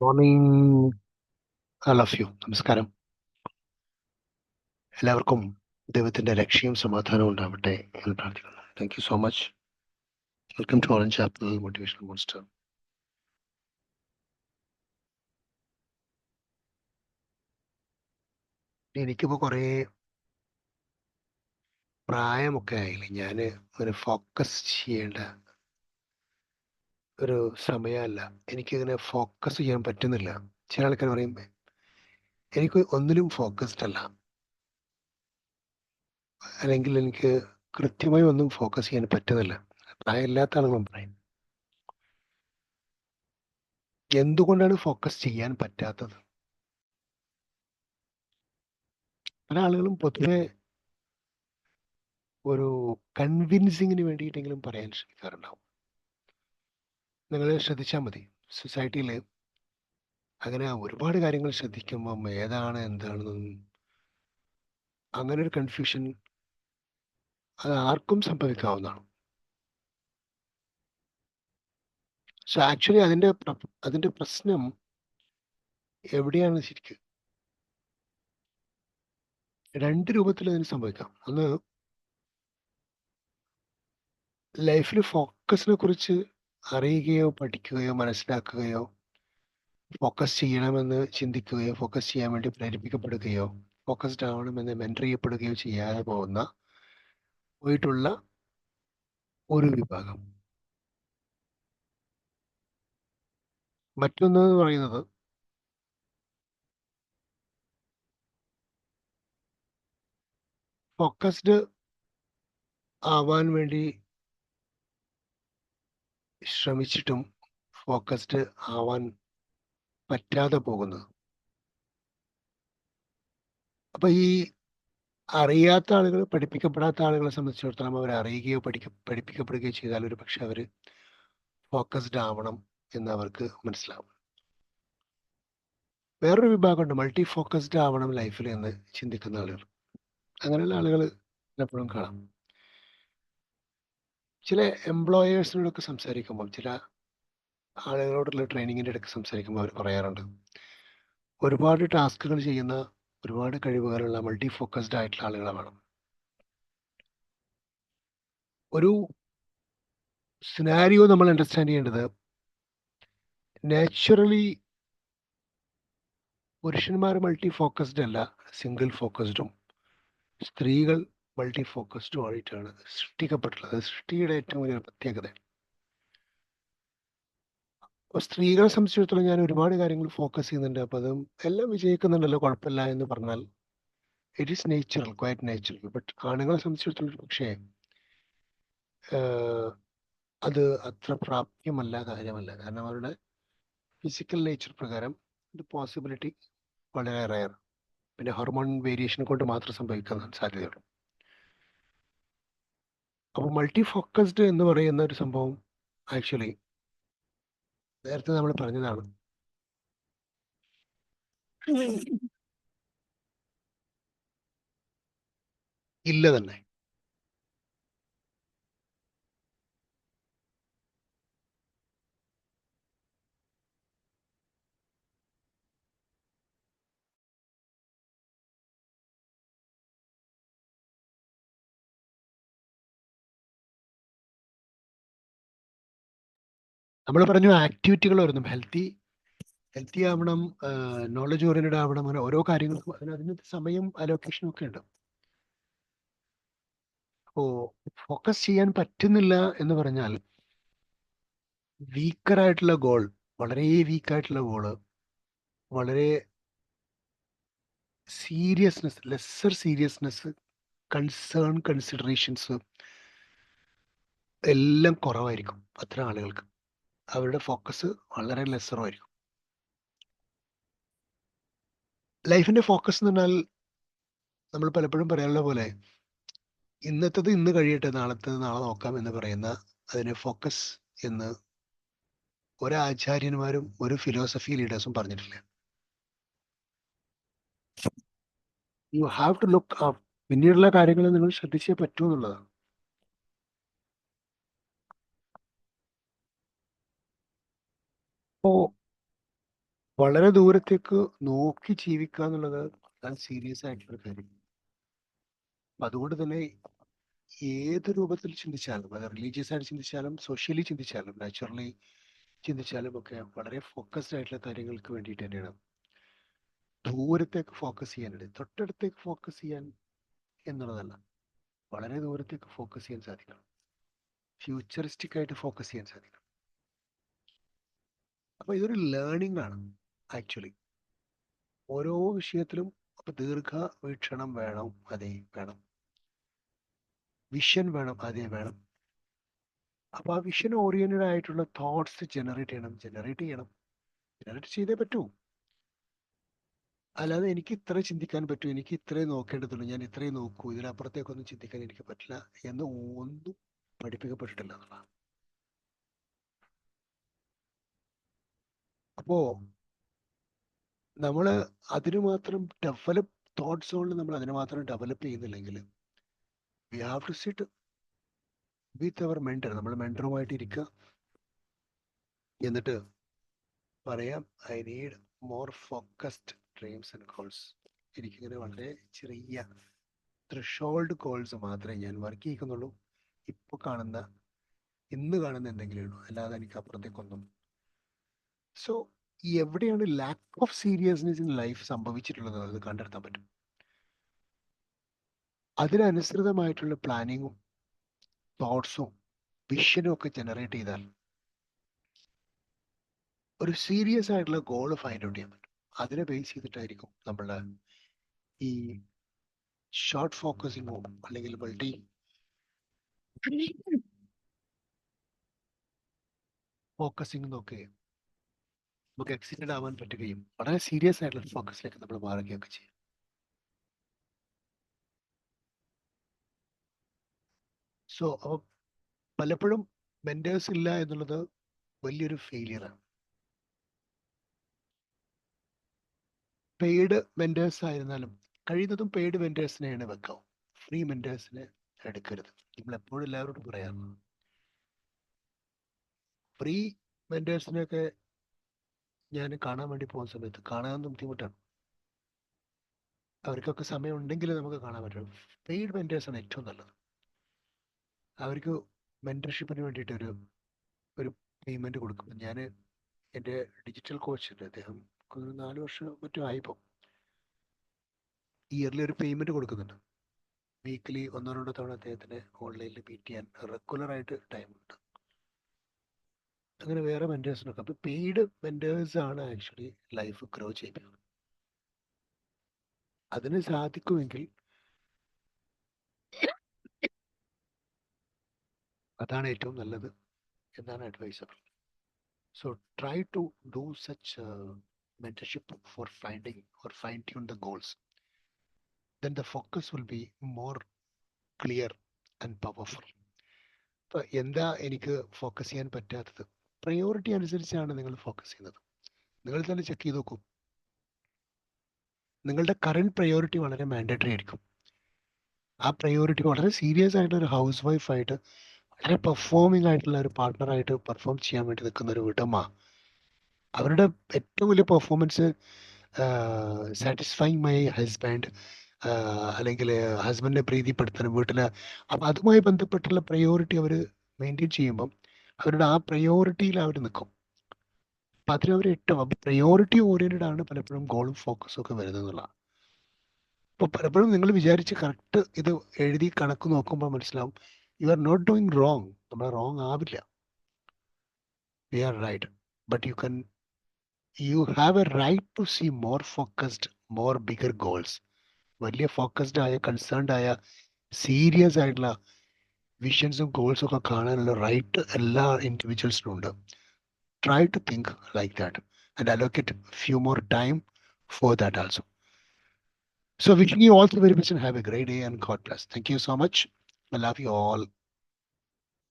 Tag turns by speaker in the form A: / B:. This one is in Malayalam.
A: Morning all of you. നമസ്കാരം. എല്ലാവർക്കും ദൈവത്തിന്റെ രക്ഷയും സമാധാനവും ഉണ്ടാവട്ടെ എന്ന് പ്രാർത്ഥിക്കുന്നു. Thank you so much. Welcome to orange apple motivational monster. എനിക്കിപ്പോൾ കുറേ പ്രായമൊക്കെ ആയില്ലേ, ഞാൻ ഒരു ഫോക്കസ് ചെയ്യേണ്ട ഒരു സമയമല്ല. എനിക്കിങ്ങനെ ഫോക്കസ് ചെയ്യാൻ പറ്റുന്നില്ല. ചില ആൾക്കാർ പറയും എനിക്ക് ഒന്നിലും ഫോക്കസ്ഡ് അല്ല, അല്ലെങ്കിൽ എനിക്ക് കൃത്യമായി ഒന്നും ഫോക്കസ് ചെയ്യാൻ പറ്റുന്നില്ല. പ്രായമില്ലാത്ത ആളുകളും പറയും. എന്തുകൊണ്ടാണ് ഫോക്കസ് ചെയ്യാൻ പറ്റാത്തത്? പല ആളുകളും പൊതുവെ ഒരു കൺവിൻസിങ്ങിന് വേണ്ടിയിട്ടെങ്കിലും പറയാൻ ശ്രമിക്കാറുണ്ടാവും. നിങ്ങൾ ശ്രദ്ധിച്ചാൽ മതി, സൊസൈറ്റിയിൽ അങ്ങനെ ഒരുപാട് കാര്യങ്ങൾ ശ്രദ്ധിക്കുമ്പം ഏതാണ് എന്താണെന്നൊന്നും അങ്ങനെ ഒരു കൺഫ്യൂഷൻ അത് ആർക്കും സംഭവിക്കാവുന്നതാണ്. സോ ആക്ച്വലി അതിൻ്റെ പ്രശ്നം എവിടെയാണ് ശരിക്കും? രണ്ട് രൂപത്തിൽ അതിന് സംഭവിക്കാം. ഒന്ന്, ലൈഫിൽ ഫോക്കസിനെ കുറിച്ച് അറിയുകയോ പഠിക്കുകയോ മനസ്സിലാക്കുകയോ ഫോക്കസ് ചെയ്യണമെന്ന് ചിന്തിക്കുകയോ ഫോക്കസ് ചെയ്യാൻ വേണ്ടി പ്രേരിപ്പിക്കപ്പെടുകയോ ഫോക്കസ്ഡ് ആവണമെന്ന് മെൻറ്റർ ചെയ്യപ്പെടുകയോ ചെയ്യാതെ പോയിട്ടുള്ള ഒരു വിഭാഗം. മറ്റൊന്ന് എന്ന് പറയുന്നത്, ഫോക്കസ്ഡ് ആവാൻ വേണ്ടി ശ്രമിച്ചിട്ടും ഫോക്കസ്ഡ് ആവാൻ പറ്റാതെ പോകുന്നത്. അപ്പൊ ഈ അറിയാത്ത ആളുകൾ, പഠിപ്പിക്കപ്പെടാത്ത ആളുകളെ സംബന്ധിച്ചിടത്തോളം, അവർ അറിയുകയോ പഠിപ്പിക്കപ്പെടുകയോ ചെയ്താൽ ഒരു പക്ഷെ അവർ ഫോക്കസ്ഡ് ആവണം എന്ന് അവർക്ക് മനസ്സിലാവും. വേറൊരു വിഭാഗമുണ്ട്, മൾട്ടി ഫോക്കസ്ഡ് ആവണം ലൈഫിൽ എന്ന് ചിന്തിക്കുന്ന ആളുകൾ. അങ്ങനെയുള്ള ആളുകൾ എപ്പോഴും കാണാം. ചില എംപ്ലോയേഴ്സിനോടൊക്കെ സംസാരിക്കുമ്പോൾ, ചില ആളുകളോടുള്ള ട്രെയിനിങ്ങിൻ്റെ ഇടയ്ക്ക് സംസാരിക്കുമ്പോൾ അവർ പറയാറുണ്ട്, ഒരുപാട് ടാസ്കുകൾ ചെയ്യുന്ന, ഒരുപാട് കഴിവുകളുള്ള മൾട്ടി ഫോക്കസ്ഡ് ആയിട്ടുള്ള ആളുകളെ വേണം. ഒരു സിനാരിയോ നമ്മൾ അണ്ടർസ്റ്റാൻഡ് ചെയ്യേണ്ടത്, നാച്ചുറലി പുരുഷന്മാർ മൾട്ടി ഫോക്കസ്ഡ് അല്ല, സിംഗിൾ ഫോക്കസ്ഡും. സ്ത്രീകൾ മൾട്ടി ഫോക്കസ്ഡും ആയിട്ടാണ് സൃഷ്ടിക്കപ്പെട്ടുള്ളത്. സൃഷ്ടിയുടെ ഏറ്റവും വലിയ പ്രത്യേകത. അപ്പോൾ സ്ത്രീകളെ സംബന്ധിച്ചിടത്തോളം ഞാൻ ഒരുപാട് കാര്യങ്ങൾ ഫോക്കസ് ചെയ്യുന്നുണ്ട്, അപ്പോൾ അതും എല്ലാം വിജയിക്കുന്നുണ്ടല്ലോ, കുഴപ്പമില്ല എന്ന് പറഞ്ഞാൽ it is natural, quiet natural. But ആണുങ്ങളെ സംബന്ധിച്ചിടത്തോളം പക്ഷേ അത് അത്ര പ്രാപ്യമല്ല, കാര്യമല്ല. കാരണം അവരുടെ ഫിസിക്കൽ നേച്ചർ പ്രകാരം ഇത് പോസിബിലിറ്റി വളരെ റയർ. പിന്നെ ഹോർമോൺ വേരിയേഷൻ കൊണ്ട് മാത്രം സംഭവിക്കാൻ സാധ്യതയുള്ളൂ. അപ്പോൾ മൾട്ടി ഫോക്കസ്ഡ് എന്ന് പറയുന്ന ഒരു സംഭവം ആക്ച്വലി നേരത്തെ നമ്മൾ പറഞ്ഞതാണ്. ഇല്ല തന്നെ. നമ്മൾ പറഞ്ഞു ആക്ടിവിറ്റികൾ വരുന്നു, ഹെൽത്തി ആവണം, നോളജ് ഓറിയന്റഡ് ആവണം, അങ്ങനെ ഓരോ കാര്യങ്ങൾക്കും അതിന് സമയം അലോക്കേഷനും ഒക്കെ ഉണ്ട്. അപ്പോൾ ഫോക്കസ് ചെയ്യാൻ പറ്റുന്നില്ല എന്ന് പറഞ്ഞാൽ വീക്കറായിട്ടുള്ള ഗോൾ, വളരെ വീക്കായിട്ടുള്ള ഗോള്, വളരെ സീരിയസ്നെസ്, ലെസ്സർ സീരിയസ്നെസ്, കൺസിഡറേഷൻസ് എല്ലാം കുറവായിരിക്കും അത്തരം ആളുകൾക്ക്. അവരുടെ ഫോക്കസ് വളരെ ലെസ്സറുമായിരിക്കും. ലൈഫിന്റെ ഫോക്കസ് എന്ന് പറഞ്ഞാൽ നമ്മൾ പലപ്പോഴും പറയാനുള്ള പോലെ ഇന്നത്തത് ഇന്ന് കഴിയട്ടെ, നാളത്തത് നാളെ നോക്കാം എന്ന് പറയുന്ന അതിനെ ഫോക്കസ് എന്ന് ഒരു ആചാര്യന്മാരും ഒരു ഫിലോസഫി ലീഡേഴ്സും പറഞ്ഞിട്ടില്ല. You have to look up. പിന്നീടുള്ള കാര്യങ്ങൾ നിങ്ങൾ ശ്രദ്ധിച്ചേ പറ്റൂ എന്നുള്ളതാണ്. അപ്പോൾ വളരെ ദൂരത്തേക്ക് നോക്കി ജീവിക്കുക എന്നുള്ളത് വളരെ സീരിയസ് ആയിട്ടുള്ള കാര്യം. അതുകൊണ്ട് തന്നെ ഏത് രൂപത്തിൽ ചിന്തിച്ചാലും, അത് റിലീജിയസ് ആയിട്ട് ചിന്തിച്ചാലും സോഷ്യലി ചിന്തിച്ചാലും നാച്ചുറലി ചിന്തിച്ചാലും ഒക്കെ വളരെ ഫോക്കസ്ഡ് ആയിട്ടുള്ള കാര്യങ്ങൾക്ക് വേണ്ടിയിട്ട് തന്നെയാണ് ദൂരത്തേക്ക് ഫോക്കസ് ചെയ്യാനുള്ളത്. തൊട്ടടുത്തേക്ക് ഫോക്കസ് ചെയ്യാൻ എന്നുള്ളതല്ല, വളരെ ദൂരത്തേക്ക് ഫോക്കസ് ചെയ്യാൻ സാധിക്കണം, ഫ്യൂച്ചറിസ്റ്റിക് ആയിട്ട് ഫോക്കസ് ചെയ്യാൻ സാധിക്കണം. അപ്പൊ ഇതൊരു ലേണിംഗ് ആണ് ആക്ച്വലി. ഓരോ വിഷയത്തിലും അപ്പൊ ദീർഘവീക്ഷണം വേണം, അതേ വേണം, വിഷൻ വേണം, അതേ വേണം. അപ്പൊ ആ വിഷൻ ഓറിയന്റഡ് ആയിട്ടുള്ള തോട്ട്സ് ജനറേറ്റ് ചെയ്യണം, ജനറേറ്റ് ചെയ്തേ പറ്റൂ. അല്ലാതെ എനിക്ക് ഇത്ര ചിന്തിക്കാൻ പറ്റൂ, എനിക്ക് ഇത്രയും നോക്കേണ്ടതുള്ളൂ, ഞാൻ ഇത്രയും നോക്കൂ, ഇതിനപ്പുറത്തേക്കൊന്നും ചിന്തിക്കാൻ എനിക്ക് പറ്റില്ല എന്ന് ഒന്നും പഠിപ്പിക്കപ്പെട്ടിട്ടില്ല എന്നുള്ളതാണ്. അപ്പോ നമ്മള് അതിന് മാത്രം ഡെവലപ്പ് തോട്ട്സ് കൊണ്ട് നമ്മൾ അതിന് മാത്രം ഡെവലപ്പ് ചെയ്യുന്നില്ലെങ്കിൽ we have to sit with our mentor. നമ്മൾ മെന്ററുമായിട്ട് ഇരിക്കുക, എന്നിട്ട് പറയാം I need more focused dreams and goals. എനിക്കിങ്ങനെ വളരെ ചെറിയ ത്രെഷോൾഡ് ഗോൾസ് മാത്രമേ ഞാൻ വർക്ക് ചെയ്യിക്കുന്നുള്ളൂ. ഇപ്പൊ കാണുന്ന, ഇന്ന് കാണുന്ന എന്തെങ്കിലും ഉള്ളൂ, അല്ലാതെ എനിക്ക് അപ്പുറത്തേക്കൊന്നും. സോ എവിടെയാണ് lack of seriousness in life സംഭവിച്ചിട്ടുള്ളത് അത് കണ്ടെത്താൻ പറ്റും. അതിനനുസൃതമായിട്ടുള്ള പ്ലാനിങ്ങും തോട്ട്സും വിഷനും ഒക്കെ ജനറേറ്റ് ചെയ്താൽ ഒരു സീരിയസ് ആയിട്ടുള്ള ഗോൾ ഫൈൻഡ് ഔട്ട് ചെയ്യാൻ പറ്റും. അതിനെ ബേസ് ചെയ്തിട്ടായിരിക്കും നമ്മളുടെ ഈ ഷോർട്ട് ഫോക്കസിങ്ങോ അല്ലെങ്കിൽ മൾട്ടി ഫോക്കസിംഗ് എന്നൊക്കെ നമുക്ക് എക്സിറ്റഡ് ആവാൻ പറ്റുകയും വളരെ സീരിയസ് ആയിട്ടുള്ള ഫോക്കസിലേക്ക് നമ്മൾ മാറുകയൊക്കെ ചെയ്യും. സോ അപ്പോൾ പലപ്പോഴും മെന്റേഴ്സ് ഇല്ല എന്നുള്ളത് വലിയൊരു ഫെയിലിയറാണ്. പെയ്ഡ് മെന്റേഴ്സ് ആയിരുന്നാലും കഴിയുന്നതും പെയ്ഡ് മെന്റേഴ്സിനെയാണ് വെക്കാം, ഫ്രീ മെന്റേഴ്സിനെ എടുക്കരുത്. നമ്മൾ എപ്പോഴും എല്ലാവരോടും പറയാറുണ്ട്, ഫ്രീ മെന്റേഴ്സിനെയൊക്കെ ഞാൻ കാണാൻ വേണ്ടി പോകുന്ന സമയത്ത് കാണാൻ ബുദ്ധിമുട്ടാണ്. അവർക്കൊക്കെ സമയം ഉണ്ടെങ്കിൽ നമുക്ക് കാണാൻ പറ്റും. പെയ്ഡ് മെന്റേഴ്സാണ് ഏറ്റവും നല്ലത്. അവർക്ക് മെന്റർഷിപ്പിന് വേണ്ടിയിട്ട് ഒരു പേയ്മെന്റ് കൊടുക്കും. ഞാൻ എൻ്റെ ഡിജിറ്റൽ കോച്ച് അദ്ദേഹം 4 വർഷം മറ്റും ആയിപ്പോൾ ഇയർലി ഒരു പേയ്മെന്റ് കൊടുക്കുന്നുണ്ട്. വീക്കിലി 1-2 തവണ അദ്ദേഹത്തിന് ഓൺലൈനിൽ മീറ്റ് ചെയ്യാൻ റെഗുലർ ആയിട്ട് ടൈം ഉണ്ട്. അങ്ങനെ വേറെ മെന്റേഴ്സിനൊക്കെ. അപ്പൊ പെയ്ഡ് മെന്റേഴ്സ് ആണ് ആക്ച്വലി ലൈഫ് ഗ്രോ ചെയ്യുന്നത്. അതിന് സാധിക്കുമെങ്കിൽ അതാണ് ഏറ്റവും നല്ലത് എന്നാണ് advisable. So try to do such mentorship for finding or fine tune the goals. Then the focus will be more clear and powerful. അപ്പൊ എന്താ എനിക്ക് ഫോക്കസ് ചെയ്യാൻ പറ്റാത്തത്? പ്രയോറിറ്റി അനുസരിച്ചാണ് നിങ്ങൾ ഫോക്കസ് ചെയ്യുന്നത്. നിങ്ങൾ തന്നെ ചെക്ക് ചെയ്ത് നോക്കൂ. നിങ്ങളുടെ കറണ്ട് പ്രയോറിറ്റി വളരെ മാൻഡേറ്ററി ആയിരിക്കും. ആ പ്രയോറിറ്റി വളരെ സീരിയസ് ആയിട്ടുള്ള ഒരു ഹൗസ് വൈഫായിട്ട് വളരെ പെർഫോമിംഗ് ആയിട്ടുള്ള ഒരു പാർട്ട്ണറായിട്ട് പെർഫോം ചെയ്യാൻ വേണ്ടി നിൽക്കുന്ന ഒരു വീട്ടമ്മ, അവരുടെ ഏറ്റവും വലിയ പെർഫോമൻസ് സാറ്റിസ്ഫൈങ് മൈ ഹസ്ബൻഡ്, അല്ലെങ്കിൽ ഹസ്ബൻഡിനെ പ്രീതിപ്പെടുത്തണം വീട്ടിൽ. അപ്പം അതുമായി ബന്ധപ്പെട്ടുള്ള പ്രയോറിറ്റി അവർ മെയിൻറ്റെയിൻ ചെയ്യുമ്പം അവരുടെ ആ പ്രയോറിറ്റിയിൽ അവർ നിൽക്കും. അപ്പം അതിനവർ ഏറ്റവും പ്രയോറിറ്റി ഓറിയൻറ്റഡ് ആണ് പലപ്പോഴും ഗോളും ഫോക്കസും ഒക്കെ വരുന്നത് എന്നുള്ളതാണ്. അപ്പോൾ പലപ്പോഴും നിങ്ങൾ വിചാരിച്ച് കറക്റ്റ് ഇത് എഴുതി കണക്ക് നോക്കുമ്പോൾ മനസ്സിലാവും you are not doing wrong. നമ്മൾ റോങ് ആവില്ല, we are right. But you have a right to see more focused, more bigger goals. വലിയ ഫോക്കസ്ഡ് ആയ, കൺസേൺഡ് ആയ, സീരിയസ് ആയിട്ടുള്ള വിഷൻസും ഗോൾസും ഒക്കെ കാണാനുള്ള റൈറ്റ് എല്ലാ ഇൻഡിവിജ്വൽസിനും ഉണ്ട്. Try to think like that and allocate few more time for that also. So wishing you all the very best and have a great day and God bless. Thank you so much. I love you all.